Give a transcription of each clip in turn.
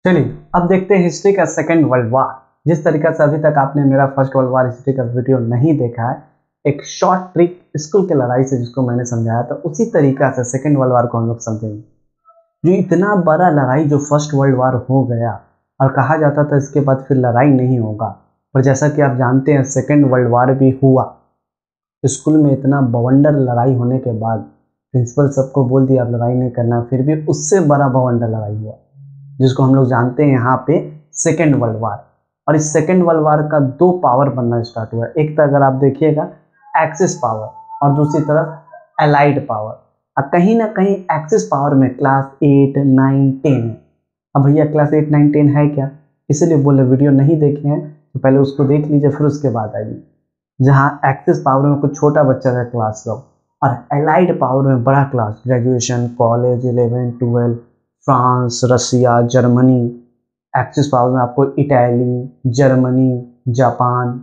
चलिए अब देखते हैं हिस्ट्री का सेकेंड वर्ल्ड वार। जिस तरीका से अभी तक आपने मेरा फर्स्ट वर्ल्ड वार हिस्ट्री का वीडियो नहीं देखा है, एक शॉर्ट ट्रिक स्कूल के लड़ाई से जिसको मैंने समझाया था, उसी तरीका से सेकेंड वर्ल्ड वार को हम लोग समझेंगे। जो इतना बड़ा लड़ाई जो फर्स्ट वर्ल्ड वार हो गया और कहा जाता था इसके बाद फिर लड़ाई नहीं होगा, पर जैसा कि आप जानते हैं सेकेंड वर्ल्ड वार भी हुआ। स्कूल में इतना बवंडर लड़ाई होने के बाद प्रिंसिपल सबको बोल दिया अब लड़ाई नहीं करना, फिर भी उससे बड़ा बवंडर लड़ाई हुआ जिसको हम लोग जानते हैं यहाँ पे सेकेंड वर्ल्ड वार। और इस सेकेंड वर्ल्ड वार का दो पावर बनना स्टार्ट हुआ। एक तो अगर आप देखिएगा एक्सिस पावर और दूसरी तरफ एलाइड पावर। और कहीं ना कहीं एक्सिस पावर में क्लास 8, 9, 10 है। अब भैया क्लास 8, 9, 10 है क्या, इसीलिए बोले वीडियो नहीं देखे हैं तो पहले उसको देख लीजिए फिर उसके बाद आइए। जहाँ एक्सिस पावर में कुछ छोटा बच्चा का क्लास लो और एलाइड पावर में बड़ा क्लास, ग्रेजुएशन, कॉलेज, 11, 12, फ्रांस, रसिया, जर्मनी। एक्सिस पावर में आपको इटली, जर्मनी, जापान,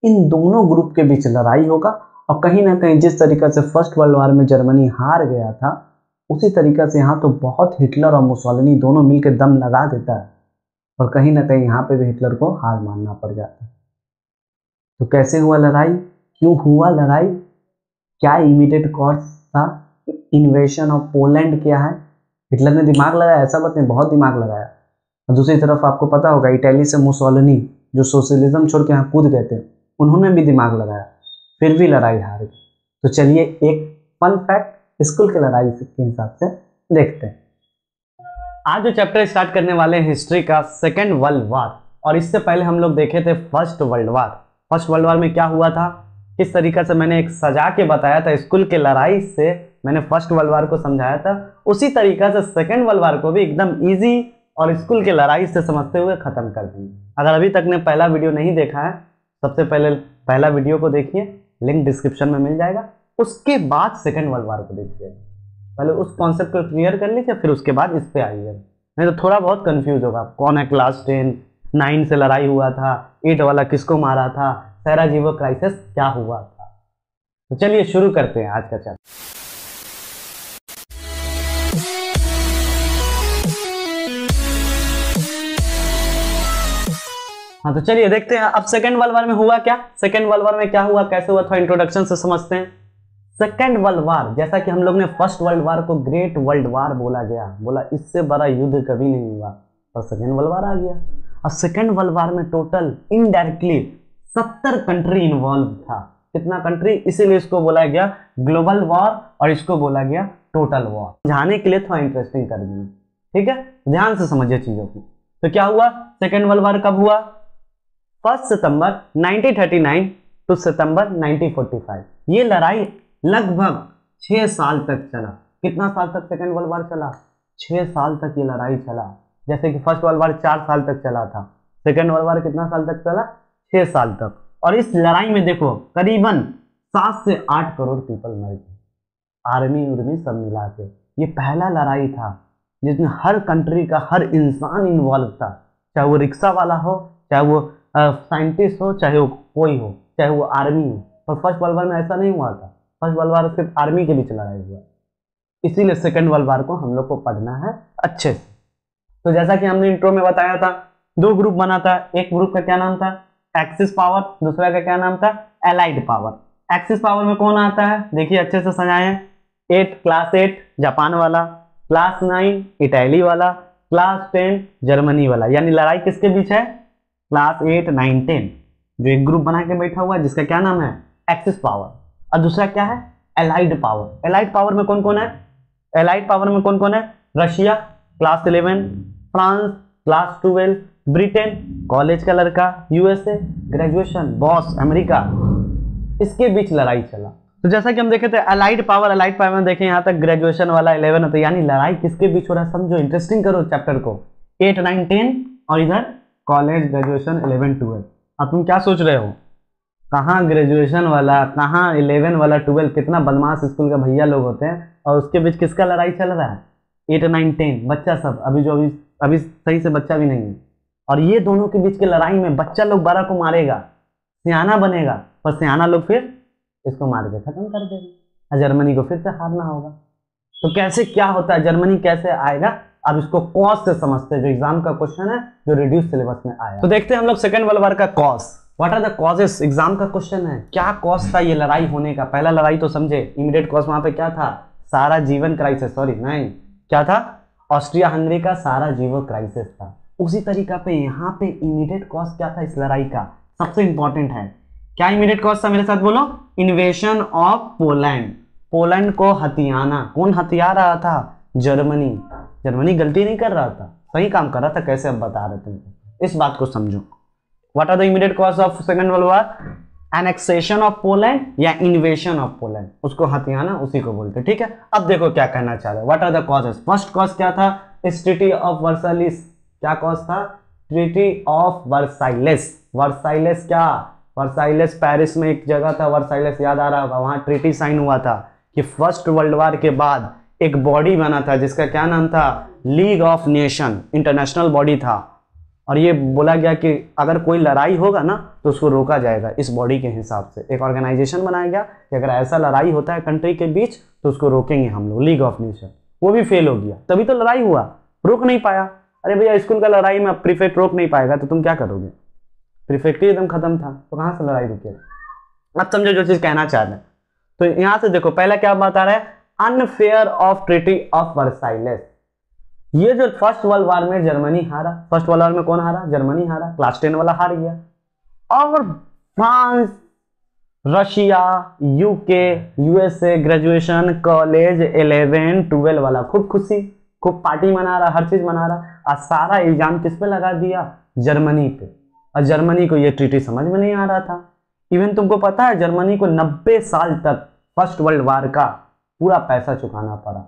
इन दोनों ग्रुप के बीच लड़ाई होगा। और कहीं ना कहीं जिस तरीका से फर्स्ट वर्ल्ड वार में जर्मनी हार गया था, उसी तरीका से यहाँ तो बहुत हिटलर और मुसोलिनी दोनों मिलकर दम लगा देता है और कहीं ना कहीं यहाँ पे भी हिटलर को हार मानना पड़ जाता है। तो कैसे हुआ लड़ाई, क्यों हुआ लड़ाई, क्या इमीडिएट कॉज था, इन्वेशन ऑफ पोलैंड क्या है, हिटलर ने दिमाग लगाया, ऐसा बात नहीं, बहुत दिमाग लगाया। और दूसरी तरफ आपको पता होगा इटली से मुसोलिनी जो सोशलिज्म छोड़ के यहाँ कूद गए थे, उन्होंने भी दिमाग लगाया, फिर भी लड़ाई हार गई। तो चलिए एक फन फैक्ट स्कूल के लड़ाई के हिसाब से देखते हैं। आज जो चैप्टर स्टार्ट करने वाले हैं हिस्ट्री का सेकेंड वर्ल्ड वार, और इससे पहले हम लोग देखे थे first world war. First world war में क्या हुआ था, किस तरीका से मैंने एक सजा के बताया था, स्कूल के लड़ाई से मैंने फर्स्ट वर्ल्ड वार को समझाया था, उसी तरीका से सेकेंड वर्ल्ड वार को भी एकदम इजी और स्कूल के लड़ाई से समझते हुए खत्म कर देंगे। अगर अभी तक ने पहला वीडियो नहीं देखा है, सबसे पहले पहला वीडियो को देखिए, लिंक डिस्क्रिप्शन में मिल जाएगा। उसके बाद सेकेंड वर्ल्ड वार को देखिए, पहले उस कॉन्सेप्ट को क्लियर कर लीजिए, फिर उसके बाद इस पे आइए, नहीं तो थोड़ा बहुत कंफ्यूज होगा। कौन है क्लास 10, 9 से लड़ाई हुआ था, 8 वाला किसको मारा था, सैराजेवो क्राइसिस क्या हुआ था। तो चलिए शुरू करते हैं आज का चैप्टर। हाँ तो चलिए देखते हैं अब सेकेंड वर्ल्ड वार में हुआ क्या, सेकेंड वर्ल्ड वार में क्या हुआ, कैसे हुआ, थोड़ा इंट्रोडक्शन से समझते हैं। सेकेंड वर्ल्ड वार, जैसा कि हम लोग ने फर्स्ट वर्ल्ड वार को ग्रेट वर्ल्ड वार बोला गया, बोला इससे बड़ा युद्ध कभी नहीं हुआ, और सेकेंड वर्ल्ड वार आ गया। और सेकेंड वर्ल्ड वार में टोटल इनडायरेक्टली 70 कंट्री इन्वॉल्व था। कितना कंट्री, इसीलिए इसको बोला गया ग्लोबल वॉर और इसको बोला गया टोटल वॉर। समझाने के लिए थोड़ा इंटरेस्टिंग कर दिए, ठीक है, ध्यान से समझिए चीजों को। तो क्या हुआ, सेकेंड वर्ल्ड वार कब हुआ, 1 सितंबर 1939 टू सितंबर 1945। ये लड़ाई लगभग 6 साल तक चला। कितना साल तक सेकेंड वर्ल्ड वार चला, 6 साल तक ये लड़ाई चला। जैसे कि फर्स्ट वर्ल्ड वार 4 साल तक चला था, सेकेंड वर्ल्ड वार कितना साल तक चला, 6 साल तक। और इस लड़ाई में देखो करीबन 7 से 8 करोड़ पीपल मर गए, आर्मी उर्मी सब मिला के। ये पहला लड़ाई था जिसमें हर कंट्री का हर इंसान इन्वॉल्व था, चाहे वो रिक्शा वाला हो, चाहे वो साइंटिस्ट हो, चाहे वो कोई हो, चाहे वो आर्मी हो। पर फर्स्ट वर्ल्ड वार में ऐसा नहीं हुआ था, फर्स्ट वर्ल्ड वार सिर्फ आर्मी के बीच लड़ाई हुआ। इसीलिए सेकेंड वर्ल्ड वार को हम लोग को पढ़ना है अच्छे से। तो जैसा कि हमने इंट्रो में बताया था, 2 ग्रुप बना था, एक ग्रुप का क्या नाम था एक्सिस पावर, दूसरा का क्या नाम था एलाइड पावर। एक्सिस पावर में कौन आता है, देखिए अच्छे से सजाए, 8 क्लास 8 जापान वाला, क्लास 9 इटली वाला, क्लास 10 जर्मनी वाला। यानी लड़ाई किसके बीच है, क्लास 8, 9, 10 जो एक ग्रुप बना के बैठा हुआ है जिसका क्या नाम है एक्सिस पावर। और दूसरा क्या है एलाइड पावर। एलाइड पावर में कौन कौन है, एलाइड पावर में कौन कौन है, Russia class 11, France class 12, Britain college का लड़का, यूएसए ग्रेजुएशन बॉस अमेरिका, इसके बीच लड़ाई चला। तो जैसा कि हम देखे थे एलाइड पावर में देखें यहाँ तक ग्रेजुएशन वाला 11 होता है, यानी लड़ाई किसके बीच हो रहा है समझो, इंटरेस्टिंग करो चैप्टर को। 8, 9, 10 और इधर कॉलेज ग्रेजुएशन 11, 12। अब तुम क्या सोच रहे हो, कहाँ ग्रेजुएशन वाला, कहाँ 11 वाला, 12, कितना बदमाश स्कूल का भैया लोग होते हैं, और उसके बीच किसका लड़ाई चल रहा है 8, 9, 10 बच्चा सब, अभी सही से बच्चा भी नहीं है। और ये दोनों के बीच के लड़ाई में बच्चा लोग बड़ा को मारेगा, सियाना बनेगा, पर सियाना लोग फिर इसको मार के खत्म कर देगा, जर्मनी को फिर से हारना होगा। तो कैसे क्या होता है, जर्मनी कैसे आएगा अब इसको कॉज से समझते हैं, जो एग्जाम का क्वेश्चन है जो रिड्यूस सिलेबस में आया। तो देखते हैं हम लोग सेकेंड वर्ल्ड वॉर का cause. What are the causes, exam का क्वेश्चन है, क्या कॉज था ये लड़ाई होने का। पहला लड़ाई तो समझे, इमीडिएट कॉज वहां पे क्या था, सारा जीवन क्राइसिस, सॉरी नहीं क्या था, ऑस्ट्रिया हंगरी का सारा जीवन क्राइसिस था। उसी तरीका पे यहाँ पे इमीडिएट कॉज क्या था इस लड़ाई का, सबसे इंपॉर्टेंट है क्या इमीडिएट कॉज था, मेरे साथ बोलो, इन्वेशन ऑफ पोलैंड, पोलैंड को हथियाना। कौन हथिया रहा था, जर्मनी। जर्मनी गलती नहीं कर रहा था, सही काम कर रहा था, कैसे अब बता रहे थे, इस बात को समझो। What are the immediate cause of second world war, annexation of Poland या इन्वेशन ऑफ पोलैंड, उसको हथियाना उसी को बोलते, ठीक है। अब देखो क्या कहना चाह रहे, what are the causes. First cause क्या था, ट्रीटी ऑफ वर्साइलिस, क्या कॉज था, ट्रीटी ऑफ वर्साइलेस। वर्साइलेस क्या, वर्साइलेस पेरिस में एक जगह था वर्साइलेस, याद आ रहा होगा, वहां ट्रीटी साइन हुआ था कि फर्स्ट वर्ल्ड वॉर के बाद एक बॉडी बना था जिसका क्या नाम था, league of nation, international body था। और ये बोला गया कि अगर कोई लड़ाई होगा ना तो उसको रोका जाएगा इस बॉडी के हिसाब से। एक ऑर्गेनाइजेशन बनाया गया कि अगर ऐसा लड़ाई होता है कंट्री के बीच तो उसको रोकेंगे हम लोग, लीग ऑफ नेशन। वो भी फेल हो गया, तभी तो लड़ाई हुआ, रोक नहीं पाया। अरे भैया स्कूल का लड़ाई में प्रीफेक्ट रोक नहीं पाएगा तो तुम क्या करोगे, प्रीफेक्ट ही एकदम खत्म था तो कहां से लड़ाई रुकेगा। अब समझो जो चीज कहना चाह रहे हैं। तो यहां से देखो पहला क्या बता रहा है, अनफेयर ऑफ ट्रीटी ऑफ वर्साइलेस। ये जो फर्स्ट वर्ल्ड वॉर में जर्मनी हारा, फर्स्ट वर्ल्ड वॉर में कौन हारा, जर्मनी हारा, क्लास 10 वाला हार गया। और France, Russia, UK, USA, graduation, college, 11, 12 वाला खूब खुशी, खूब पार्टी मना रहा, हर चीज मना रहा, और सारा इल्जाम किस पे लगा दिया, जर्मनी पे। और जर्मनी को ये ट्रीटी समझ में नहीं आ रहा था। इवन तुमको पता है जर्मनी को 90 साल तक फर्स्ट वर्ल्ड वॉर का पूरा पैसा चुकाना पड़ा।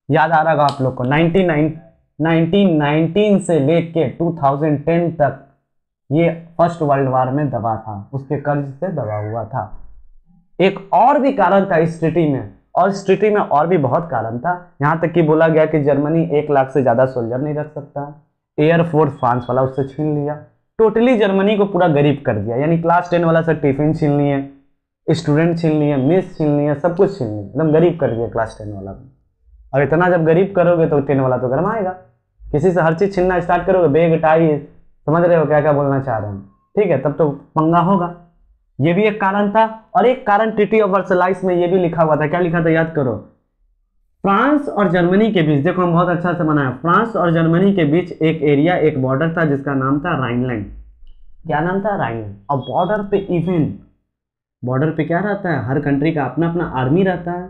याद आ रहा होगा आप लोग को, 1919 से लेके 2010 तक ये फर्स्ट वर्ल्ड वॉर में दबा था, उसके कर्ज से दबा हुआ था। एक और भी कारण था इस ट्रीटी में, और इस ट्रीटी में और भी बहुत कारण था। यहां तक कि बोला गया कि जर्मनी 1 लाख से ज्यादा सोल्जर नहीं रख सकता। एयरफोर्स फ्रांस वाला उससे छीन लिया, टोटली जर्मनी को पूरा गरीब कर दिया। यानी क्लास 10 वाला से टिफिन छीन लिए, स्टूडेंट छीन लिए, मेस छीन लिए, सब कुछ छीन लिए, एकदम गरीब कर दिया क्लास 10 वाला। और इतना जब गरीब करोगे तो 10 वाला तो गरमाएगा, किसी से हर चीज छीनना स्टार्ट करोगे, बेग टाई, समझ रहे हो क्या क्या बोलना चाह रहे हैं, ठीक है, तब तो पंगा होगा। ये भी एक कारण था। और एक कारण ट्रीटी ऑफ वर्साइलेस में ये भी लिखा हुआ था, क्या लिखा था याद करो, फ्रांस और जर्मनी के बीच, देखो हम बहुत अच्छा से बनाया, फ्रांस और जर्मनी के बीच एक एरिया, एक बॉर्डर था जिसका नाम था राइनलैंड। क्या नाम था, राइनलैंड। और बॉर्डर पे इवन, बॉर्डर पे क्या रहता है, हर कंट्री का अपना अपना आर्मी रहता है।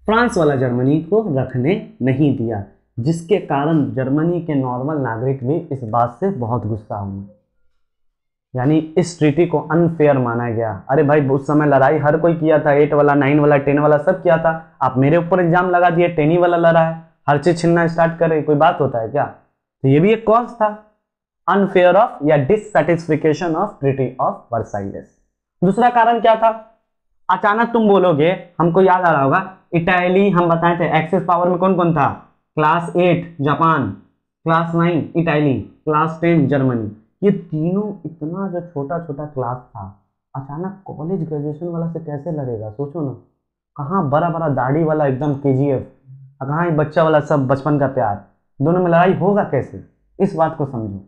फ्रांस वाला जर्मनी को रखने नहीं दिया, जिसके कारण जर्मनी के नॉर्मल नागरिक भी इस बात से बहुत गुस्सा हुए। यानी इस ट्रीटी को अनफेयर माना गया। अरे भाई उस समय लड़ाई हर कोई किया था, 8 वाला, 9 वाला, 10 वाला सब किया था, आप मेरे ऊपर एग्जाम लगा दिए, 10 ही वाला लड़ा है, हर चीज छीनना स्टार्ट करे, कोई बात होता है क्या। तो ये भी एक कॉज था, अनफेयर ऑफ या डिससैटिस्फैक्शन ऑफ ट्रीटी ऑफ वर्साइलेस। दूसरा कारण क्या था, अचानक तुम बोलोगे, हमको याद आ रहा होगा, इटाली हम बताए थे, एक्सेस पावर में कौन कौन था, class 8 Japan, class 9 Italy, class 10 Germany. ये तीनों इतना जो छोटा छोटा क्लास था, अचानक कॉलेज ग्रेजुएशन वाला से कैसे लड़ेगा, सोचो ना। कहाँ बड़ा बड़ा दाढ़ी वाला एकदम केजीएफ, कहाँ बच्चा वाला सब बचपन का प्यार, दोनों में लड़ाई होगा कैसे, इस बात को समझो।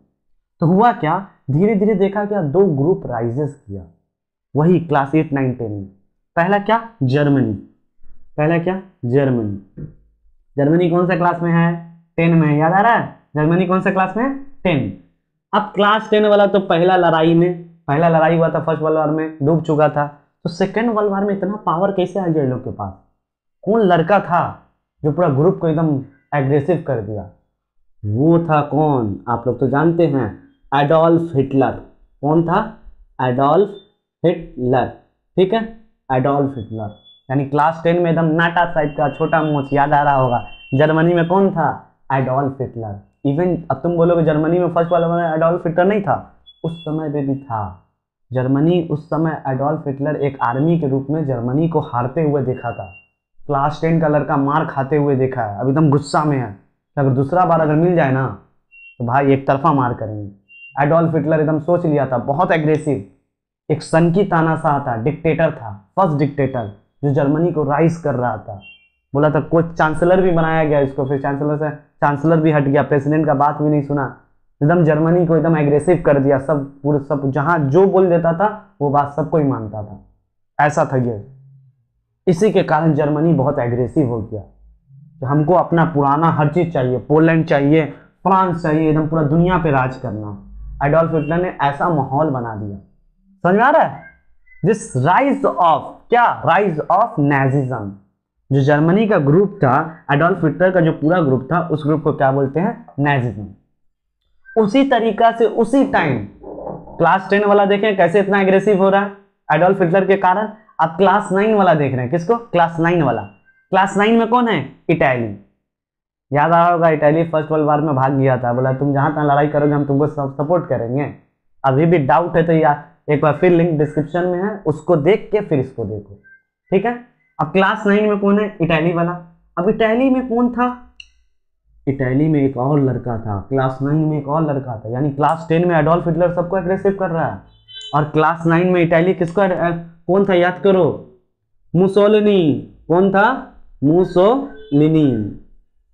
तो हुआ क्या, धीरे धीरे देखा क्या, 2 ग्रुप राइजेस किया, वही क्लास 8, 9, 10 में। पहला क्या, जर्मनी, पहला क्या, जर्मनी। जर्मनी कौन सा क्लास में है, 10 में, याद आ रहा है, जर्मनी कौन सा क्लास में, 10। अब क्लास 10 वाला तो पहला लड़ाई हुआ था फर्स्ट वर्ल्ड वॉर में, डूब चुका था। तो सेकेंड वर्ल्ड वॉर में इतना पावर कैसे आ गया इन लोग के पास, कौन लड़का था जो पूरा ग्रुप को एकदम एग्रेसिव कर दिया, वो था कौन, आप लोग तो जानते हैं, एडोल्फ हिटलर। कौन था, एडोल्फ हिटलर, ठीक है, एडोल्फ हिटलर। यानी क्लास 10 में एकदम नाटा टाइप का छोटा मोच, याद आ रहा होगा, जर्मनी में कौन था, एडोल्फ हिटलर। इवन अब तुम बोलोगे जर्मनी में फर्स्ट वाला में एडोल्फ हिटलर नहीं था, उस समय पे भी था। जर्मनी उस समय एडोल्फ हिटलर एक आर्मी के रूप में जर्मनी को हारते हुए देखा था, क्लास 10 का लड़का मार खाते हुए देखा है, अब एकदम गुस्सा में है, अगर दूसरा बार अगर मिल जाए ना तो भाई एक तरफा मार करेंगे। एडोल्फ हिटलर एकदम सोच लिया था, बहुत एग्रेसिव, एक सन की तानाशाह था, डिक्टेटर था, फर्स्ट डिक्टेटर जो जर्मनी को राइज कर रहा था। बोला था कोच चांसलर भी बनाया गया इसको, फिर चांसलर से चांसलर भी हट गया, प्रेसिडेंट का बात भी नहीं सुना, एकदम जर्मनी को एकदम एग्रेसिव कर दिया, सब पूरे सब जहां जो बोल देता था वो बात सबको ही मानता था, ऐसा था ये। इसी के कारण जर्मनी बहुत एग्रेसिव हो गया कि हमको अपना पुराना हर चीज चाहिए, पोलैंड चाहिए, फ्रांस चाहिए, एकदम पूरा दुनिया पे राज करना। एडोल्फ हिटलर ने ऐसा माहौल बना दिया, समझ में आ रहा है। दिस राइज ऑफ क्या, राइज ऑफ नाजिज्म, जो जर्मनी का ग्रुप था, एडोल्फ हिटलर का जो पूरा ग्रुप था, उस ग्रुप को क्या बोलते हैं, नाजिज्म। उसी तरीका से उसी टाइम क्लास 10 वाला देखें कैसे इतना एग्रेसिव हो रहा है एडोल्फ हिटलर के कारण। आप क्लास 9 वाला देख रहे हैं, किसको, क्लास 9 वाला। क्लास 9 में कौन है, इटली। याद आ रहा होगा इटली फर्स्ट वर्ल्ड वॉर में भाग गया था, बोला तुम जहां तहां लड़ाई करोगे हम तुमको सपोर्ट करेंगे। अभी भी डाउट है तो यार एक बार फिर लिंक डिस्क्रिप्शन में है, उसको देख के फिर इसको देखो, ठीक है। अब क्लास 9 में कौन है, इटली वाला। अब इटली में कौन था, इटली में एक और लड़का था, क्लास 9 में एक और लड़का था, यानी क्लास 10 में एडोल्फ हिटलर सबको एग्रेसिव कर रहा है, और क्लास 9 में इटली किसको, कौन था याद करो, मुसोलिनी। कौन था, मुसोलिनी।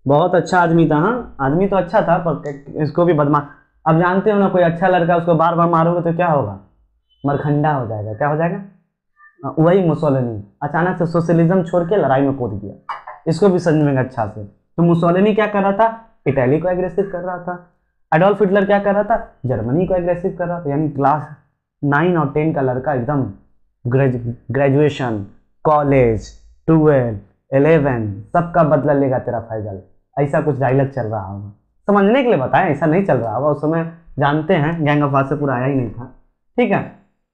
बहुत अच्छा आदमी था, हाँ आदमी तो अच्छा था पर इसको भी बदमाश। अब जानते हो ना, कोई अच्छा लड़का उसको बार बार मारोगे तो क्या होगा, मरखंडा हो जाएगा। क्या हो जाएगा, वही मुसोलिनी अचानक से सोशलिज्म छोड़ के लड़ाई में कूद गया, इसको भी समझेंगे अच्छा से। तो मुसोलिनी क्या कर रहा था, इटली को एग्रेसिव कर रहा था। एडोल्फ हिटलर क्या कर रहा था, जर्मनी को एग्रेसिव कर रहा था। यानी क्लास 9 और 10 का लड़का एकदम ग्रेजुएशन, कॉलेज, 12, 11 सबका बदला लेगा तेरा फैजल, ऐसा कुछ डायलॉग चल रहा होगा। समझने के लिए बताएं, ऐसा नहीं चल रहा होगा उस समय, जानते हैं गैंग ऑफ वासेपुर आया ही नहीं था, ठीक है।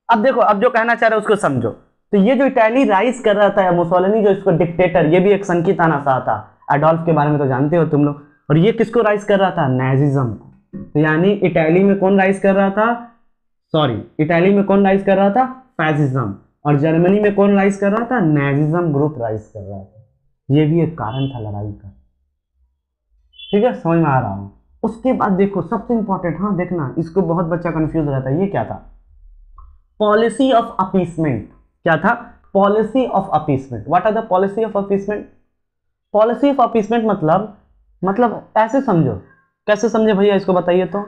अब देखो, अब जो कहना चाह रहे हो उसको समझो। तो ये जो इटली राइज कर रहा था, मुसोलिनी जो इसको डिक्टेटर, ये भी एक संकीर्तन तानाशाह था। एडोल्फ के बारे में तो जानते हो तुम लोग। और ये किसको राइज कर रहा था, नाजिज्म। तो यानी इटली में कौन राइज कर रहा था, सॉरी इटली में कौन राइज कर रहा था, फैसिज्म। और जर्मनी में कौन राइज कर रहा था, नाजिज्म ग्रुप राइज कर रहा था। ये भी एक कारण था लड़ाई का, ठीक है, समझ में आ रहा हूं। उसके बाद देखो सबसे इंपॉर्टेंट, हाँ देखना, इसको बहुत बच्चा कंफ्यूज रहता है, ये क्या था, पॉलिसी ऑफ अपीसमेंट। क्या था, policy of appeasement. What are the policy of appeasement. Policy of appeasement मतलब ऐसे समझो, कैसे समझे भैया इसको बताइए तो।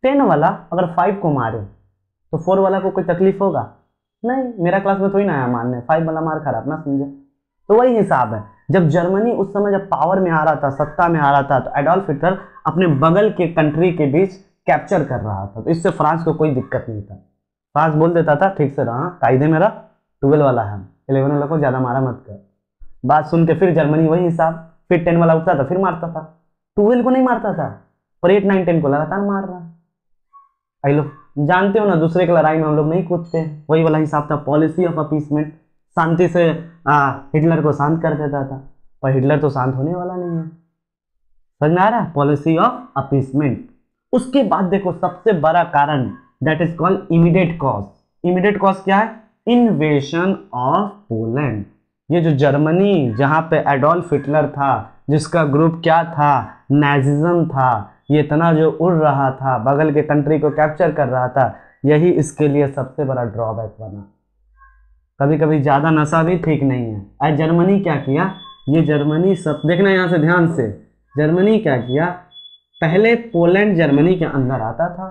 10 वाला अगर 5 को मारे तो 4 वाला को कोई तकलीफ होगा नहीं, मेरा क्लास में थोड़ी ना आया मानने, 5 वाला मार खराब ना समझे। तो वही हिसाब है, जब जर्मनी उस समय जब पावर में आ रहा था, सत्ता में आ रहा था, तो एडोल्फ हिटलर अपने बगल के कंट्री के बीच कैप्चर कर रहा था, तो इससे फ्रांस को कोई दिक्कत नहीं था। फ्रांस बोल देता था ठीक से रहा, कायदे मेरा 12 वाला है, 11 वाला को ज्यादा मारा मत कर। बात सुन के फिर जर्मनी वही हिसाब, फिर 10 वाला उठता था फिर मारता था, 12 को नहीं मारता था, पर 8, 9, 10 को लगातार मार रहा है। आई लोग जानते हो ना, दूसरे की लड़ाई में हम लोग नहीं कूदते, वही वाला हिसाब था, पॉलिसी ऑफ अपीसमेंट। शांति से हिटलर को शांत कर देता था, पर हिटलर तो शांत होने वाला नहीं है, समझ में आ रहा है, पॉलिसी ऑफ अपीसमेंट। उसके बाद देखो सबसे बड़ा कारण, that is called immediate cause. Immediate cause क्या है, इन्वेशन ऑफ पोलैंड। ये जो जर्मनी, जहां पे एडोल्फ हिटलर था, जिसका ग्रुप क्या था, नाजिज्म था, ये इतना जो उड़ रहा था, बगल के कंट्री को कैप्चर कर रहा था, यही इसके लिए सबसे बड़ा ड्रॉबैक बना। कभी कभी ज्यादा नशा भी ठीक नहीं है। आज जर्मनी क्या किया, ये जर्मनी सब देखना यहां से ध्यान से, जर्मनी क्या किया, पहले पोलैंड जर्मनी के अंदर आता था,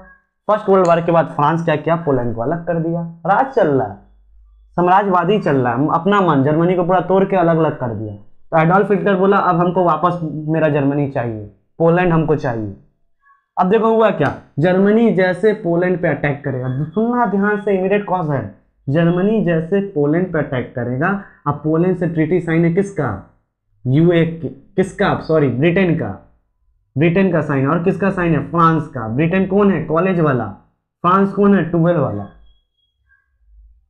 फर्स्ट वर्ल्ड वॉर के बाद फ्रांस क्या किया, पोलैंड को अलग कर दिया। राज चल रहा है, साम्राज्यवादी चल रहा है, अपना मन, जर्मनी को पूरा तोड़ के अलग अलग कर दिया। तो एडोल्फ हिटलर बोला अब हमको वापस मेरा जर्मनी चाहिए, पोलैंड हमको चाहिए। अब देखो हुआ क्या, जर्मनी जैसे पोलैंड पे अटैक करेगा, सुनना ध्यान से, इमीडिएट कॉज है, जर्मनी जैसे पोलैंड पे अटैक करेगा। अब पोलैंड से ट्रीटी साइन है किसका, यूए किसका, सॉरी ब्रिटेन का, ब्रिटेन का साइन, और किसका साइन है, फ्रांस का। ब्रिटेन कौन है, कॉलेज वाला, फ्रांस कौन है, 12 वाला।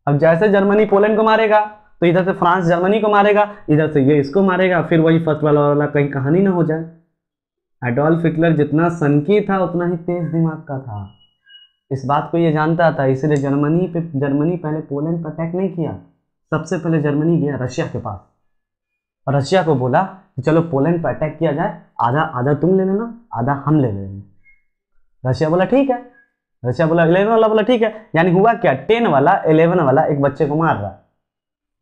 अब जैसे जर्मनी पोलैंड को मारेगा तो इधर से फ्रांस जर्मनी को मारेगा, इधर से ये इसको मारेगा, फिर वही फर्स्ट वाला कहीं कहानी ना हो जाए। एडोल्फ हिटलर जितना सनकी था उतना ही तेज दिमाग का था, इस बात को ये जानता था, इसलिए जर्मनी पहले पोलैंड पर अटैक नहीं किया, सबसे पहले जर्मनी गया रशिया के पास, और रशिया को बोला कि चलो पोलैंड पर अटैक किया जाए, आधा आधा तुम ले लेना, आधा हम ले लेंगे। रशिया बोला ठीक है, रशिया बोला 11 वाला बोला ठीक है। यानी हुआ क्या, 10 वाला 11 वाला एक बच्चे को मार रहा है,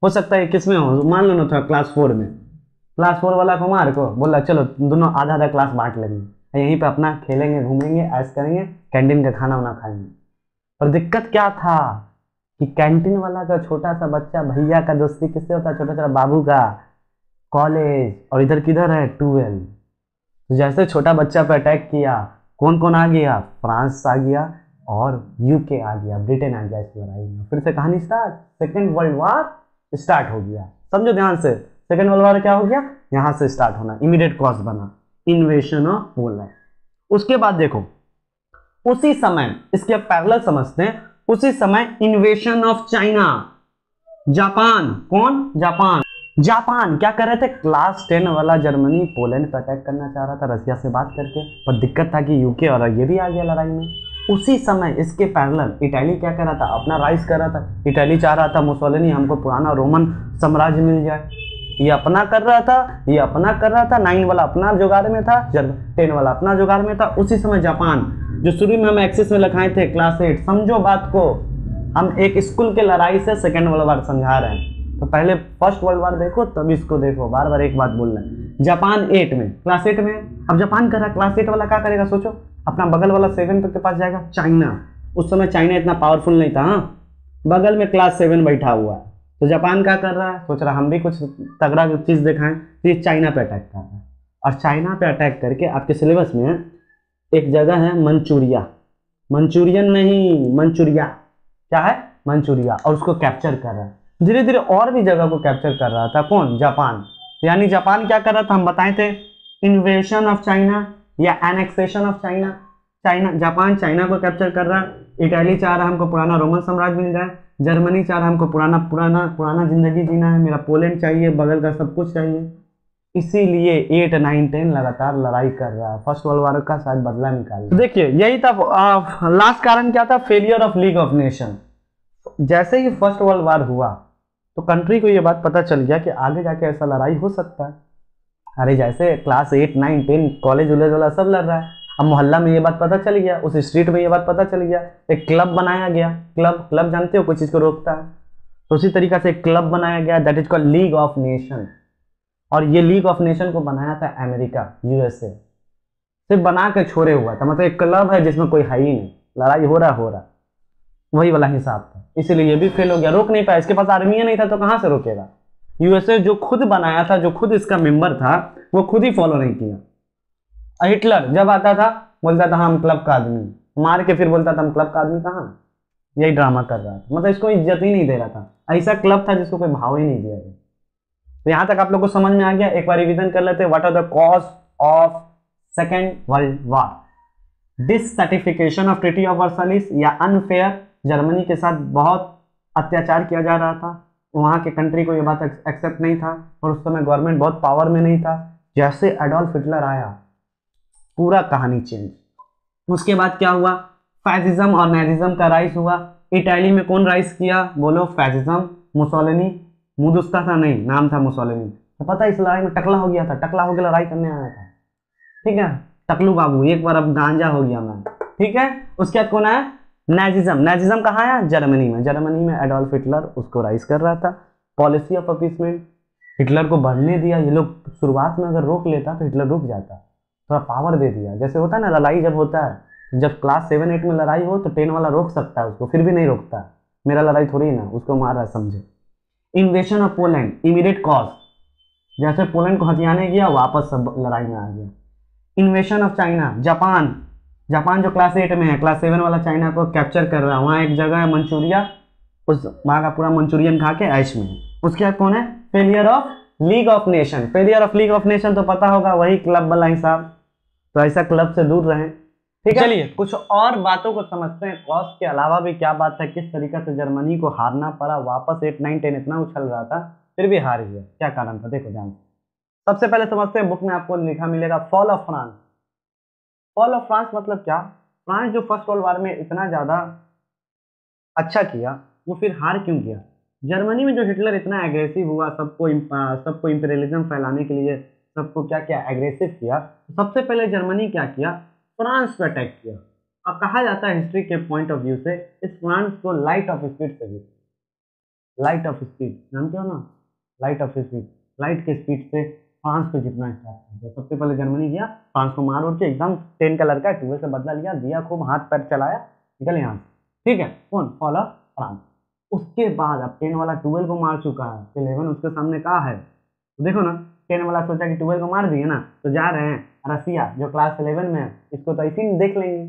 हो सकता है किसमें हो, मान लो ना था क्लास 4 में, क्लास 4 वाला को मार को बोला चलो दोनों आधा आधा क्लास बांट लेंगे, यहीं पे अपना खेलेंगे घूमेंगे ऐश करेंगे, कैंटीन का खाना वाना खाएंगे। पर दिक्कत क्या था कि कैंटीन वाला का छोटा सा बच्चा भैया का दोस्ती किससे होता है, छोटा छोटा बाबू का, कॉलेज, और इधर किधर है 12। तो जैसे छोटा बच्चा पे अटैक किया, कौन कौन आ गया, फ्रांस आ गया और यूके आ गया, ब्रिटेन आ गया इस लड़ाई में। फिर से कहानी start, second world war start हो गया। समझो ध्यान से, सेकेंड वर्ल्ड वॉर क्या हो गया, यहां से स्टार्ट होना, इमीडिएट कॉज बना इन्वेशन ऑफ पोलैंड। उसके बाद देखो उसी समय, इसके पैरेलल समझते हैं, उसी समय इन्वेशन ऑफ चाइना, जापान, कौन, जापान। जापान क्या कर रहे थे, क्लास 10 वाला जर्मनी पोलैंड पर अटैक करना चाह रहा था रसिया से बात करके, पर दिक्कत था कि यूके और ये भी आ गया लड़ाई में। उसी समय इसके पैरेलल इटली क्या कर रहा था, अपना राइज कर रहा था। इटली चाह रहा था मुसोलिनी हमको पुराना रोमन साम्राज्य मिल जाए, ये अपना कर रहा था, ये अपना कर रहा था, 9 वाला अपना जुगाड़ में था, 10 वाला अपना जुगाड़ में था। उसी समय जापान, जो शुरू में हम एक्सिस में लिखाए थे क्लास 8, समझो बात को, हम एक स्कूल के लड़ाई से सेकेंड वर्ल्ड वॉर समझा रहे हैं। तो पहले फर्स्ट वर्ल्ड वॉर देखो तब इसको देखो, बार बार एक बात बोल रहे हैं। जापान 8 में, क्लास 8 में, अब जापान कर रहा है, क्लास 8 वाला क्या करेगा सोचो, अपना बगल वाला 7 के पास जाएगा, चाइना। उस समय चाइना इतना पावरफुल नहीं था, हाँ, बगल में क्लास 7 बैठा हुआ है। तो जापान क्या कर रहा है, सोच रहा हम भी कुछ तगड़ा चीज दिखाएं, तो ये चाइना पे अटैक कर रहा है। और चाइना पे अटैक करके आपके सिलेबस में एक जगह है मंचूरिया, मंचूरियन नहीं मंचूरिया, क्या है, मंचूरिया, और उसको कैप्चर कर रहा है। धीरे धीरे और भी जगह को कैप्चर कर रहा था, कौन, जापान। यानी जापान क्या कर रहा था, हम बताए थे, इन्वेशन ऑफ चाइना या annexation of China. China, Japan China को कैप्चर कर रहा है। इटली चाह रहा है हमको पुराना रोमन साम्राज्य मिल जाए, जर्मनी चाह रहा है हमको पुराना पुराना पुराना जिंदगी जीना है, मेरा पोलैंड चाहिए, बगल का सब कुछ चाहिए। इसीलिए 8, 9, 10 लगातार लड़ाई कर रहा है, फर्स्ट वर्ल्ड वॉर का शायद बदला निकाल। तो देखिए यही था लास्ट कारण क्या था, failure of league of nation. जैसे ही फर्स्ट वर्ल्ड वॉर हुआ तो कंट्री को ये बात पता चल गया कि आगे जाके ऐसा लड़ाई हो सकता है। अरे जैसे क्लास 8, 9, 10 कॉलेज उलेज वाला सब लड़ रहा है, अब मोहल्ला में ये बात पता चल गया, उस स्ट्रीट में ये बात पता चल गया, एक क्लब बनाया गया। क्लब, क्लब जानते हो कोई चीज को रोकता है, तो उसी तरीका से एक क्लब बनाया गया, that is called league of nation. और ये लीग ऑफ नेशन को बनाया था अमेरिका, यूएसए, सिर्फ बना के छोड़े हुआ था, मतलब एक क्लब है जिसमें कोई है ही नहीं, लड़ाई हो रहा वही वाला हिसाब था। इसीलिए ये भी फेल हो गया, रोक नहीं पाया, इसके पास आर्मी नहीं था तो कहां से रोकेगा। यूएसए जो खुद बनाया था, जो खुद इसका मेंबर था, वो खुद ही फॉलो नहीं किया। हिटलर जब आता था बोलता था हम क्लब का आदमी, मार के फिर बोलता था हम क्लब का आदमी कहाँ, यही ड्रामा कर रहा था, मतलब इसको इज्जत ही नहीं दे रहा था। ऐसा क्लब था जिसको कोई भाव ही नहीं दिया गया। तो यहां तक आप लोग को समझ में आ गया। एक बार रिवीजन कर लेते हैं, what are the cause of second world war. Dissatisfaction of treaty of Versailles, या अनफेयर, जर्मनी के साथ बहुत अत्याचार किया जा रहा था, वहां के कंट्री को यह बात एक्सेप्ट नहीं था, और उस समय गवर्नमेंट बहुत पावर में नहीं था। जैसे एडोल्फ हिटलर आया पूरा कहानी चेंज। उसके बाद क्या हुआ, फैसिज्म और नाजिज्म का राइज हुआ। इटली में कौन राइज किया, बोलो, फैसिज्म, मुसोलिनी। मुंह दुस्ता था नहीं, नाम था मुसोलिनी। तो पता है इस लड़ाई में टकला हो गया था, टकला होकर लड़ाई करने आया था, ठीक है, टकलू बाबू, एक बार अब गांजा हो गया मैं, ठीक है। उसके बाद कौन आया, नाजिज्म। नाजिज्म कहाँ आया, जर्मनी में। जर्मनी में एडोल्फ हिटलर उसको राइज कर रहा था। पॉलिसी ऑफ अपीसमेंट, हिटलर को बढ़ने दिया। ये लोग शुरुआत में अगर रोक लेता तो हिटलर रुक जाता, थोड़ा पावर दे दिया। जैसे होता है ना, लड़ाई जब होता है, जब क्लास 7, 8 में लड़ाई हो तो 10 वाला रोक सकता है उसको, फिर भी नहीं रोकता, मेरा लड़ाई थोड़ी ना, उसको मार रहा है, समझे। इन्वेशन ऑफ पोलैंड, इमीडिएट कॉज, जैसे पोलैंड को हथियाने गया वापस सब लड़ाई में आ गया। इन्वेशन ऑफ चाइना, जापान, जापान जो क्लास 8 में है, क्लास 7 वाला चाइना को कैप्चर कर रहा है। वहां एक जगह है मंचूरिया, उस वहां का पूरा मंचूरियन खा के ऐश में है। उसके बाद कौन है, failure of league of nation. Failure of league of nation तो पता होगा, वही क्लब वाला हिसाब, तो ऐसा क्लब से दूर रहें, ठीक है। चलिए कुछ और बातों को समझते हैं, कॉस्ट के अलावा भी क्या बात है, किस तरीके से जर्मनी को हारना पड़ा। वापस 8, 9, 10 इतना उछल रहा था, फिर भी हार गया, क्या कारण था, देखो ध्यान से। सबसे पहले समझते हैं, बुक में आपको लिखा मिलेगा fall of France. Fall of France मतलब क्या, फ्रांस जो फर्स्ट वर्ल्ड वॉर में इतना ज्यादा अच्छा किया, वो फिर हार क्यों गया। जर्मनी में जो हिटलर इतना एग्रेसिव हुआ, सबको इंपीरियलिज्म फैलाने के लिए सबको क्या क्या एग्रेसिव किया, तो सबसे पहले जर्मनी क्या किया, फ्रांस पे अटैक किया। अब कहा जाता है हिस्ट्री के पॉइंट ऑफ व्यू से, इस फ्रांस को लाइट ऑफ स्पीड से भी, लाइट ऑफ स्पीड जानते हो ना, लाइट ऑफ स्पीड, लाइट के स्पीड से फ्रांस पे जीतना स्टार्ट कर दिया। सबसे पहले जर्मनी गया, फ्रांस को मार उड़ के एकदम 10 का लड़का 12 से बदला लिया, दिया खूब, हाथ पैर चलाया, निकल यहाँ से। ठीक है, कौन? Fall of France. उसके बाद अब 10 वाला 12 को मार चुका है, 11 उसके सामने कहा है। तो देखो ना, 10 वाला सोचा कि 12 को मार दिए ना, तो जा रहे हैं रसिया जो क्लास 11 में है, इसको तो ऐसे ही देख लेंगे।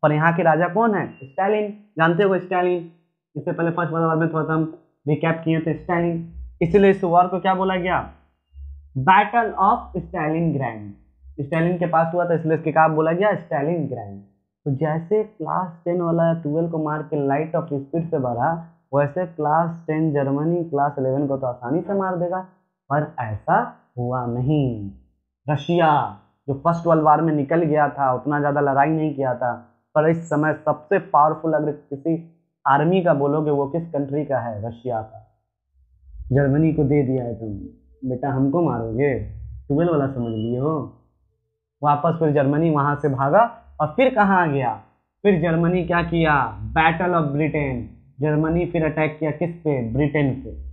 पर यहाँ के राजा कौन है? स्टालिन। जानते हो स्टालिन? इससे पहले फर्स्ट वर्ल्ड वॉर में थोड़ा सा हम रिकैप किए थे, स्टालिन। इसीलिए इस वॉर को क्या बोला गया? Battle of Stalingrad. स्टालिन के पास हुआ था, इसलिए इसके क्या बोला गया? स्टालिनग्राड। तो जैसे क्लास 10 वाला 12 को मार के लाइट ऑफ स्पीड से बढ़ा, वैसे क्लास 10 जर्मनी क्लास 11 को तो आसानी से मार देगा। पर ऐसा हुआ नहीं। रशिया जो फर्स्ट वर्ल्ड वॉर में निकल गया था, उतना ज्यादा लड़ाई नहीं किया था, पर इस समय सबसे पावरफुल अगर किसी आर्मी का बोलोगे वो किस कंट्री का है? रशिया का। जर्मनी को दे दिया है तुम, बेटा हमको मारोगे, 12 वाला समझ लिए हो। वापस फिर जर्मनी वहां से भागा और फिर कहाँ गया? फिर जर्मनी क्या किया? Battle of Britain. जर्मनी फिर अटैक किया किस पे? ब्रिटेन पे।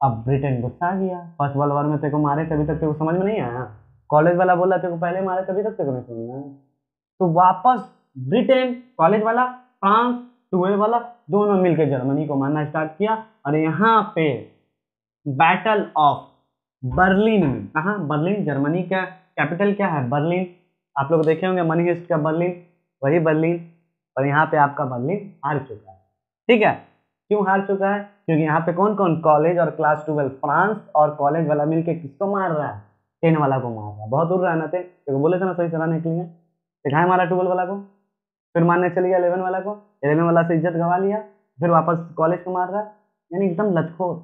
अब ब्रिटेन गुस्सा आ गया, फर्स्ट वर्ल्ड वॉर में तेरे को मारे तभी तक तेरे को समझ में नहीं आया, कॉलेज वाला बोला तेरे को पहले मारे तभी तक तेरे को नहीं समझ में आया। तो वापस ब्रिटेन, कॉलेज वाला, फ्रांस, 12 वाला, दोनों मिलकर जर्मनी को मारना स्टार्ट किया। और यहाँ पे बैटल ऑफ बर्लिन में, कहा? बर्लिन, जर्मनी का कैपिटल क्या है? बर्लिन। आप लोग देखे होंगे मनी हिस्ट का बर्लिन, वही बर्लिन। और यहाँ पे आपका बर्लिन हार चुका है। ठीक है, क्यों हार चुका है? क्योंकि यहाँ पे कौन कौन? कॉलेज और क्लास 12, फ्रांस और कॉलेज वाला मिलके किसको मार रहा है? 10 वाला को मार रहा है। बहुत उड़ रहा है ना, तेरे बोले थे ना सही चलाने के लिए, दिखाए मारा 12 वाला को, फिर मारने चल गया 11 वाला को, 11 वाला से इज्जत गंवा लिया, फिर वापस कॉलेज को मार रहा है, यानी एकदम लतखोर।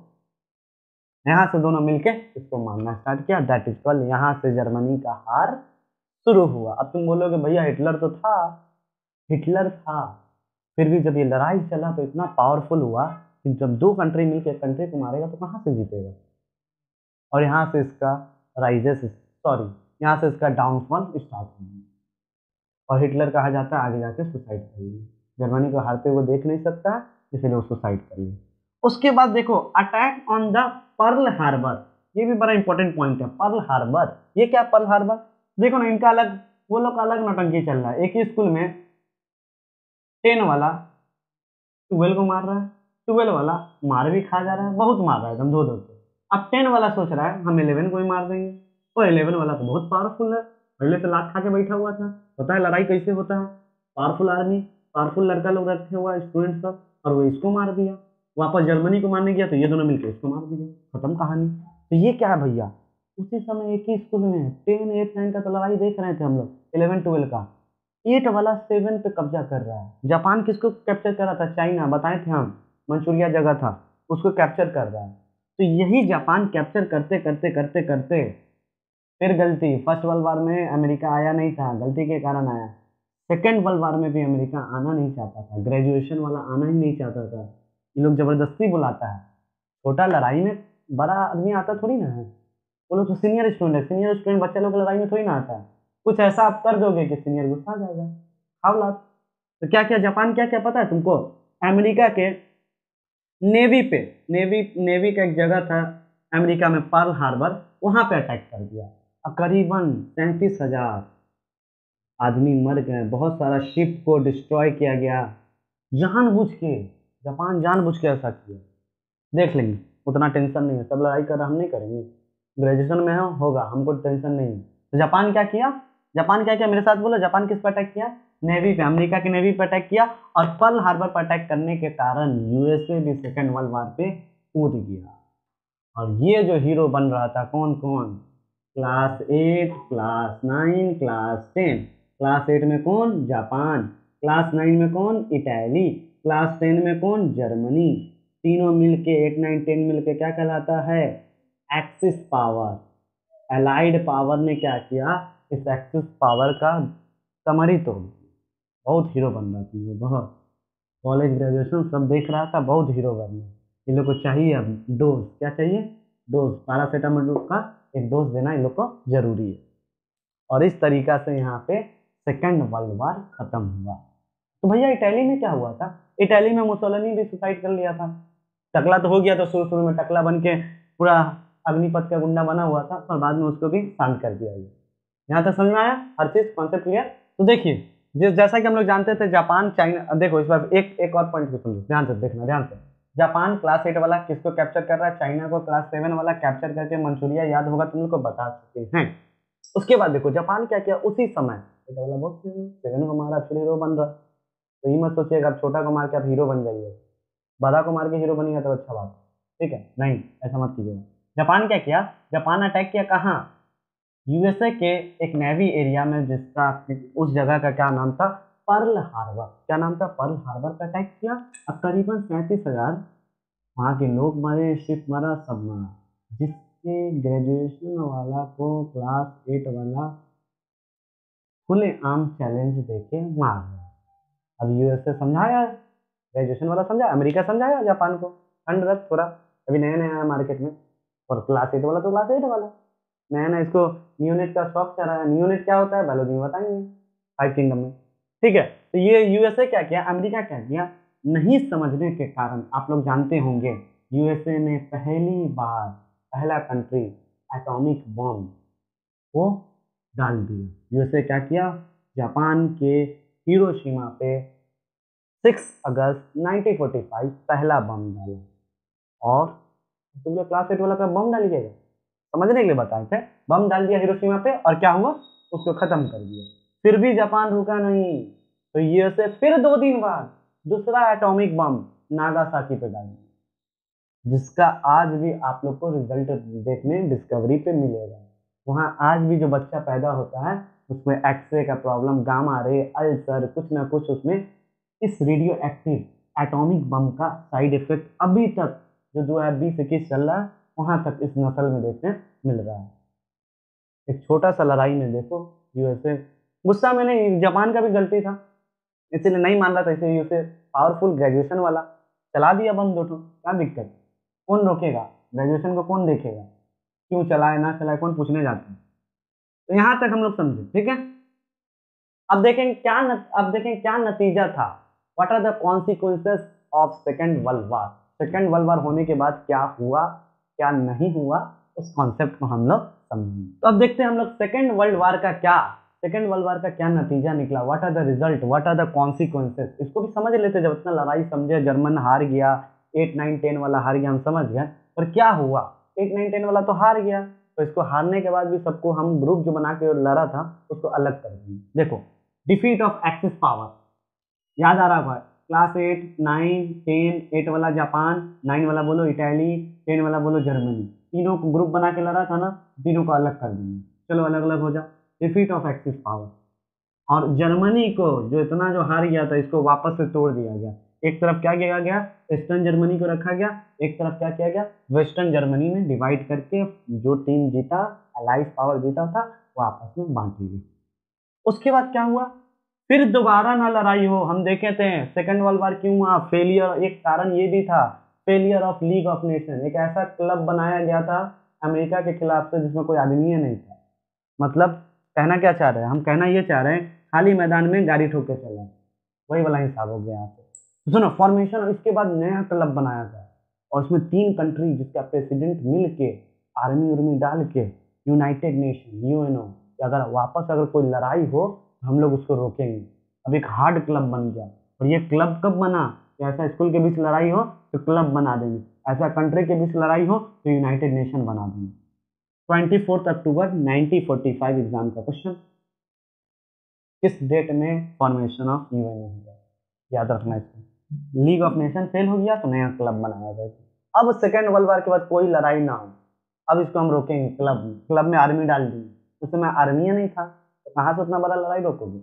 यहाँ से दोनों मिलके इसको मारना स्टार्ट किया, दैट इज कॉल्ड, यहाँ से जर्मनी का हार शुरू हुआ। अब तुम बोलोगे भैया हिटलर तो था, हिटलर था, फिर भी जब ये लड़ाई चला तो इतना पावरफुल हुआ कि जब दो कंट्री मिलकर कंट्री को मारेगा तो कहाँ से जीतेगा? और यहाँ से इसका राइजेस, सॉरी, यहाँ से इसका डाउनफॉल स्टार्ट हुआ। और हिटलर कहा जाता है आगे जाके सुसाइड कर लिया, जर्मनी को हारते हुए देख नहीं सकता, इसलिए वो सुसाइड कर लिया। उसके बाद देखो attack on the Pearl Harbor, ये भी बड़ा इंपॉर्टेंट पॉइंट है। पर्ल हार्बर, ये क्या पर्ल हार्बर? देखो ना, इनका अलग, वो लोग का अलग नौटंकी चल रहा है। एक ही स्कूल में 10 वाला 12 को मार रहा है, 12 वाला मार भी खा जा रहा है, बहुत मार रहा है एकदम, दो दो के। अब 10 वाला सोच रहा है हम 11 को ही मार देंगे, और 11 वाला तो बहुत पावरफुल है, पहले से लात खा के बैठा हुआ था, पता है लड़ाई कैसे होता है, पावरफुल आर्मी, पावरफुल लड़का लोग रखे हुआ स्टूडेंट सब, और वो इसको मार दिया। वापस जर्मनी को मारने गया तो ये दोनों मिलकर इसको मार दिया, खत्म कहानी। तो ये क्या है भैया? उसी समय एक ही स्कूल में 10, 8, 9 का तो लड़ाई देख रहे थे हम लोग, 11, 12 का, 8 वाला 7 पे कब्जा कर रहा है। जापान किसको कैप्चर कर रहा था? चाइना, बताए थे हम, मंचूरिया जगह था, उसको कैप्चर कर रहा है। तो यही जापान कैप्चर करते करते करते करते फिर गलती, फर्स्ट वर्ल्ड वॉर में अमेरिका आया नहीं था, गलती के कारण आया। सेकेंड वर्ल्ड वॉर में भी अमेरिका आना नहीं चाहता था, ग्रेजुएशन वाला आना ही नहीं चाहता था, ये लोग जबरदस्ती बुलाता है। छोटा लड़ाई में बड़ा आदमी आता थोड़ी ना है, वो लोग तो सीनियर स्टूडेंट है, सीनियर स्टूडेंट बच्चे लोग लड़ाई में थोड़ी ना आता है। कुछ ऐसा आप कर दोगे कि सीनियर गुस्सा आ जाएगा, हावलात। तो क्या क्या जापान क्या क्या पता है तुमको? अमेरिका के नेवी पे, नेवी नेवी का एक जगह था अमेरिका में, पर्ल हार्बर, वहां पे अटैक कर दिया। और करीबन 37,000 आदमी मर गए, बहुत सारा शिप को डिस्ट्रॉय किया गया, जानबूझ के, जापान जानबूझ के ऐसा किया। देख लेंगे, उतना टेंशन नहीं है, सब लड़ाई कर रहा, हम नहीं करेंगे, ग्रेजुएशन में होगा, हमको टेंशन नहीं है। तो जापान क्या किया? जापान क्या किया मेरे साथ बोलो, जापान किस पर अटैक किया? नेवी पे, अमेरिका की नेवी पे अटैक किया। और पर्ल हार्बर पर अटैक करने के कारण यूएसए भी सेकेंड वर्ल्ड वॉर पे कूद गया। और ये जो हीरो बन रहा था, कौन कौन? Class 8, class 9, class 10। क्लास 8 में कौन? जापान। क्लास 9 में कौन? इटली। क्लास 10 में कौन? जर्मनी। तीनों मिलके 8, 9, 10 मिलके क्या कहलाता है? Axis power. एलाइड पावर ने क्या किया? इस एक्सिस पावर का कमर ही तोड़ दिया। बहुत हीरो बन रहा था वो, बहुत, कॉलेज ग्रेजुएशन सब देख रहा था, बहुत हीरो बन रहा। इन लोग को चाहिए अब डोज, क्या चाहिए? डोज, पैरासीटामोल का एक डोज देना इन लोग को जरूरी है। और इस तरीका से यहाँ पे सेकेंड वर्ल्ड वॉर खत्म हुआ। तो भैया इटली में क्या हुआ था? इटली में मुसोलिनी भी सुसाइड कर लिया था, टकला तो हो गया था शुरू शुरू में, टकला बन के पूरा अग्निपथ का गुंडा बना हुआ था, पर बाद में उसको भी शांत कर दिया गया। यहाँ तक समझ में आया हर चीज, कॉन्सेप्ट क्लियर। तो देखिए जैसा कि हम लोग जानते थे जापान चाइना, देखो इस बार एक और पॉइंट को समझो, ध्यान से देखना, ध्यान से। जापान क्लास 8 वाला किसको कैप्चर कर रहा है, चाइना को क्लास 7 वाला कैप्चर करके मंचूरिया, याद होगा तुम लोग को, बता चुके हैं। उसके बाद देखो जापान क्या किया उसी समय, बहुत 7 को मारा फिर हीरो बन रहा। तो ये मत सोचिएगा आप छोटा को मार के आप हीरो बन जाइए, बड़ा को मार के हीरो बनिएगा तो अच्छा बात, ठीक है, नहीं ऐसा मत कीजिएगा। जापान क्या किया, जापान अटैक किया कहाँ, यूएसए के एक नेवी एरिया में, जिसका उस जगह का क्या नाम था, पर्ल हार्बर। क्या नाम था, पर्ल हार्बर का अटैक किया। अब करीबन 37,000 वहाँ के लोग मरे, शिप मरा, सब मरा। जिसके ग्रेजुएशन वाला को क्लास 8 वाला खुले आम चैलेंज देके मार दिया। अब यूएसए समझाया, ग्रेजुएशन वाला समझा, अमेरिका समझाया जापान को, ठंड रख थोड़ा, अभी नया नया आया मार्केट में, और क्लास 8 वाला तो क्लास 8 वाला नया नया, इसको न्यूनेट का शौक चल रहा है। न्यूनेट क्या होता है बायोलॉजी में बताएंगे 5 किंगडम में, ठीक है। तो ये यूएसए क्या किया, अमेरिका क्या किया, नहीं समझने के कारण आप लोग जानते होंगे यूएसए ने पहली बार, पहला कंट्री एटॉमिक बम को डाल दिया। यूएसए क्या किया, जापान के हिरोशिमा पे 6 अगस्त 1945 पहला बम डाला। और तुम लोग क्लास 8 वाला पे बम डालिएगा, समझने के लिए बताए थे, बम डाल दिया हिरोशिमा पे, और क्या हुआ, उसको खत्म कर दिया। फिर भी जापान रुका नहीं, तो यूएसए फिर 2 दिन बाद दूसरा एटॉमिक बम नागासाकी पे डाल दिया, जिसका आज भी आप लोग को रिजल्ट देखने डिस्कवरी पे मिलेगा। वहाँ आज भी जो बच्चा पैदा होता है उसमें एक्सरे का प्रॉब्लम, गामा रे, अल्सर, कुछ ना कुछ उसमें इस रेडियो एक्टिव एटॉमिक बम का साइड इफेक्ट अभी तक जो 2020-21 चल रहा है वहां तक इस नस्ल में देखने मिल रहा है। एक छोटा सा लड़ाई में देखो यूएसए गुस्सा में नहीं, जापान का भी गलती था, इसलिए नहीं मान रहा था, इसे यूएसए पावरफुल ग्रेजुएशन वाला चला दिया बम 2 ठो, क्या दिक्कत, कौन रोकेगा, ग्रेजुएशन को कौन देखेगा, क्यों चलाए ना चलाए कौन पूछने जाता है। तो यहाँ तक हम लोग समझे, ठीक है। अब देखें क्या नतीजा था, what are the consequences of second world war. Second world war होने के बाद क्या हुआ क्या नहीं हुआ, उस कॉन्सेप्ट को हम लोग समझेंगे। तो अब देखते हैं हम लोग सेकेंड वर्ल्ड वार का क्या नतीजा निकला, what are the result, what are the consequences, इसको भी समझ लेते। जब इतना लड़ाई समझे, जर्मन हार गया, 8, 9, 10 वाला हार गया, हम समझ गए, पर क्या हुआ, 8, 9, 10 वाला तो हार गया, तो इसको हारने के बाद भी सबको हम ग्रुप जो बना के लड़ा था उसको अलग कर देंगे। देखो डिफीट ऑफ एक्सिस पावर, याद आ रहा होगा, क्लास 8, 9, 10, 8 वाला जापान, 9 वाला बोलो इटली, 10 वाला बोलो जर्मनी, तीनों को ग्रुप बना के लड़ा था ना, तीनों को अलग कर देंगे, चलो अलग अलग हो जाओ। डिफीट ऑफ एक्सिस पावर, और जर्मनी को जो इतना जो हार गया था इसको वापस से तोड़ दिया गया। एक तरफ क्या किया गया, ईस्टर्न जर्मनी को रखा गया, एक तरफ क्या किया गया, वेस्टर्न जर्मनी में डिवाइड करके जो टीम जीता, अलाइज पावर जीता था, वो आपस में बांट ली। उसके बाद क्या हुआ, फिर दोबारा ना लड़ाई हो। हम देखे थे सेकेंड वर्ल्ड वार क्यों हुआ, फेलियर, एक कारण ये भी था, failure of league of nation, एक ऐसा क्लब बनाया गया था अमेरिका के खिलाफ से जिसमें कोई आदमी नहीं था। मतलब कहना क्या चाह रहे हैं, हम कहना ये चाह रहे हैं खाली मैदान में गाड़ी ठोक के चला, वही वाला हिसाब हो गया यहाँ पे। तो सुनो फॉर्मेशन, इसके बाद नया क्लब बनाया गया और उसमें 3 कंट्री जिसका प्रेसिडेंट मिल के आर्मी उर्मी डाल के यूनाइटेड नेशन यूएनओ, अगर वापस अगर कोई लड़ाई हो तो हम लोग उसको रोकेंगे। अब एक हार्ड क्लब बन गया, और ये क्लब कब बना, कि ऐसा स्कूल के बीच लड़ाई हो तो क्लब बना देंगे, ऐसा कंट्री के बीच लड़ाई हो तो यूनाइटेड नेशन बना देंगे। 24 अक्टूबर 1945 एग्जाम का क्वेश्चन, किस डेट में फॉर्मेशन ऑफ यूएनओ हुआ, याद रखना इसको। लीग ऑफ नेशन फेल हो गया तो नया क्लब बनाया जाएगा। अब सेकेंड वर्ल्ड वार के बाद कोई लड़ाई ना हो, अब इसको हम रोकेंगे, क्लब में आर्मी डाल देंगे, उस समय आर्मी नहीं था तो कहाँ से उतना बड़ा लड़ाई रोकोगे।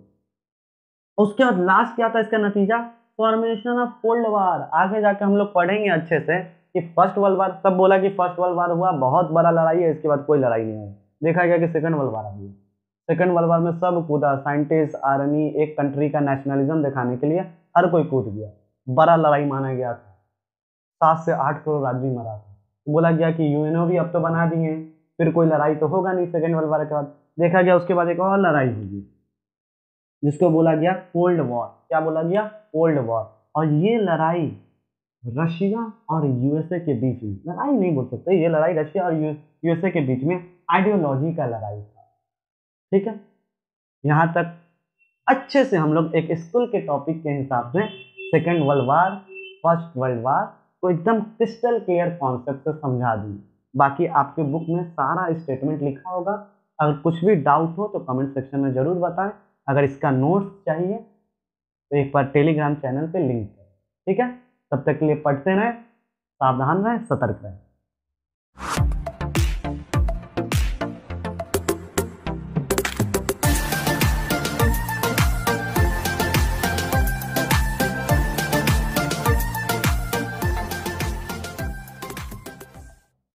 उसके बाद लास्ट क्या था इसका नतीजा, फॉर्मेशन ऑफ कोल्ड वार। आगे जाके हम लोग पढ़ेंगे अच्छे से कि फर्स्ट वर्ल्ड वार, सब बोला कि फर्स्ट वर्ल्ड वार हुआ बहुत बड़ा लड़ाई है, इसके बाद कोई लड़ाई नहीं हुई, देखा गया कि सेकंड वर्ल्ड वार हुई। सेकंड वर्ल्ड वार में सब कूदा, साइंटिस्ट, आर्मी, एक कंट्री का नेशनलिज्म दिखाने के लिए हर कोई कूद गया, बड़ा लड़ाई माना गया था, 7 से 8 करोड़ आदमी मरा था। बोला गया कि यूएनओ भी अब तो बना दिए, फिर कोई लड़ाई तो होगा नहीं सेकेंड वर्ल्ड वार के बाद। देखा गया उसके बाद एक और लड़ाई हुई जिसको बोला गया कोल्ड वॉर। क्या बोला गया, कोल्ड वॉर। और ये लड़ाई रशिया और यूएसए के बीच में, लड़ाई नहीं बोल सकते, ये लड़ाई रशिया और यूएसए के बीच में आइडियोलॉजी का लड़ाई था। ठीक है, यहाँ तक अच्छे से हम लोग एक स्कूल के टॉपिक के हिसाब से सेकेंड वर्ल्ड वार, फर्स्ट वर्ल्ड वार को एकदम क्रिस्टल क्लियर कॉन्सेप्ट से समझा दी। बाकी आपके बुक में सारा स्टेटमेंट लिखा होगा। अगर कुछ भी डाउट हो तो कमेंट सेक्शन में ज़रूर बताएं। अगर इसका नोट्स चाहिए तो एक बार टेलीग्राम चैनल पे लिंक है। ठीक है, तब तक के लिए पढ़ते रहें, सावधान रहें, सतर्क रहें।